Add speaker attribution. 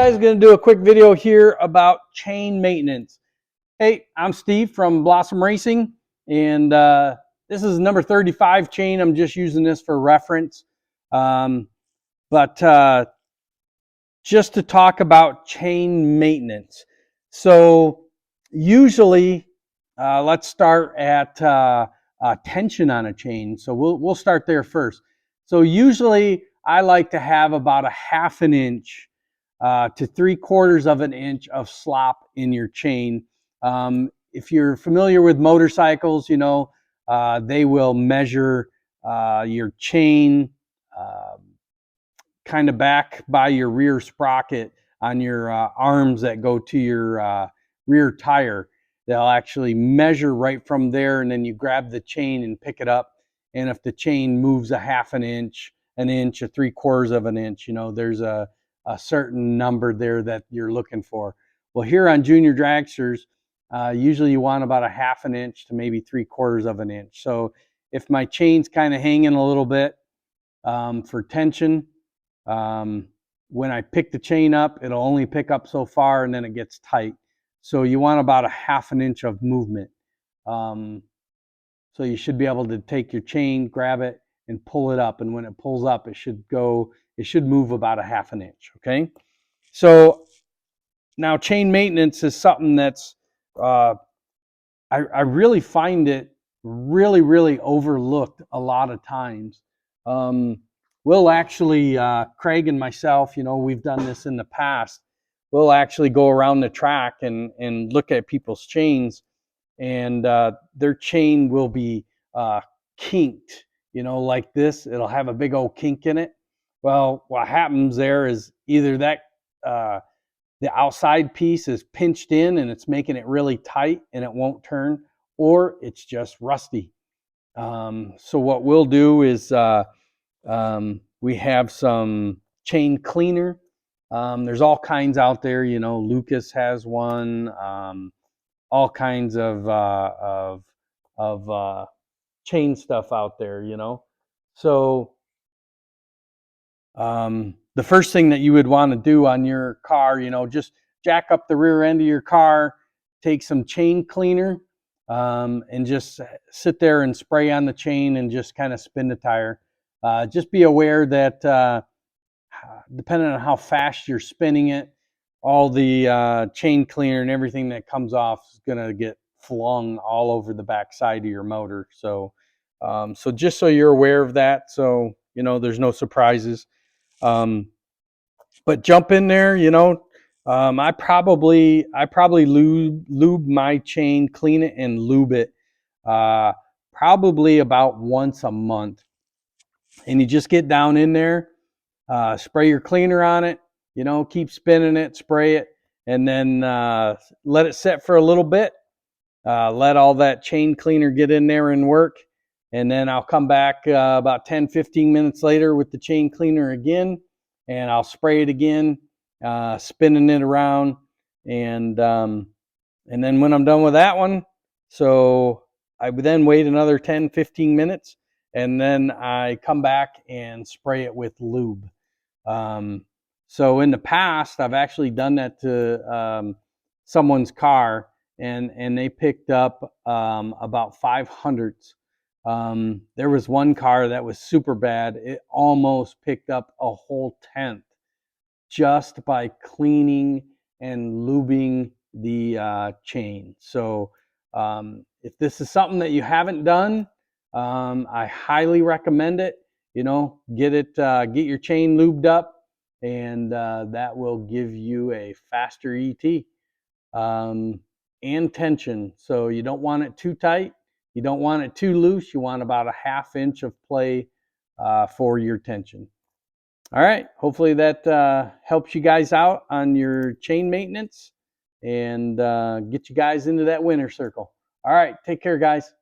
Speaker 1: guys, going to do a quick video here about chain maintenance. Hey, I'm Steve from Blossom Racing, and this is number 35 chain. I'm just using this for reference. But just to talk about chain maintenance. So usually, let's start at tension on a chain. So we'll start there first. So usually I like to have about a ½ inch to 3/4 of an inch of slop in your chain. If you're familiar with motorcycles, you know, they will measure your chain kind of back by your rear sprocket on your arms that go to your rear tire. They'll actually measure right from there, and then you grab the chain and pick it up. And if the chain moves a ½ inch, a 3/4 of an inch, you know, there's a certain number there that you're looking for. Well, here on junior dragsters, usually you want about a ½ inch to maybe 3/4 of an inch. So if my chain's kind of hanging a little bit for tension, when I pick the chain up, it'll only pick up so far and then it gets tight. So you want about a ½ inch of movement. So you should be able to take your chain, grab it, and pull it up. And when it pulls up, it should move about a ½ inch. Okay. So now chain maintenance is something that's, I really find it really overlooked a lot of times. We'll actually, Craig and myself, you know, we've done this in the past. We'll actually go around the track and look at people's chains, and their chain will be kinked, you know, like this. It'll have a big old kink in it. Well, what happens there is either that the outside piece is pinched in and it's making it really tight and it won't turn, or it's just rusty. So what we'll do is we have some chain cleaner. There's all kinds out there, you know. Lucas has one. All kinds of chain stuff out there, you know. So the first thing that you would want to do on your car, you know, just jack up the rear end of your car, take some chain cleaner, and just sit there and spray on the chain and just kind of spin the tire. Just be aware that depending on how fast you're spinning it, all the chain cleaner and everything that comes off is going to get flung all over the back side of your motor. So, so just so you're aware of that, so you know there's no surprises. But jump in there, you know. I probably lube my chain, clean it and lube it probably about once a month. And you just get down in there, spray your cleaner on it, you know, keep spinning it, spray it, and then let it set for a little bit. Let all that chain cleaner get in there and work. And then I'll come back about 10-15 minutes later with the chain cleaner again, and I'll spray it again, spinning it around. And then when I'm done with that one, so I would then wait another 10-15 minutes, and then I come back and spray it with lube. So in the past, I've actually done that to someone's car, and they picked up about 500ths. There was one car that was super bad. It almost picked up a whole 1/10 just by cleaning and lubing the chain. So if this is something that you haven't done, I highly recommend it. You know, get your chain lubed up, and that will give you a faster ET and tension. So you don't want it too tight, you don't want it too loose. You want about a ½ inch of play for your tension. All right, hopefully that helps you guys out on your chain maintenance and get you guys into that winner circle. All right, take care, guys.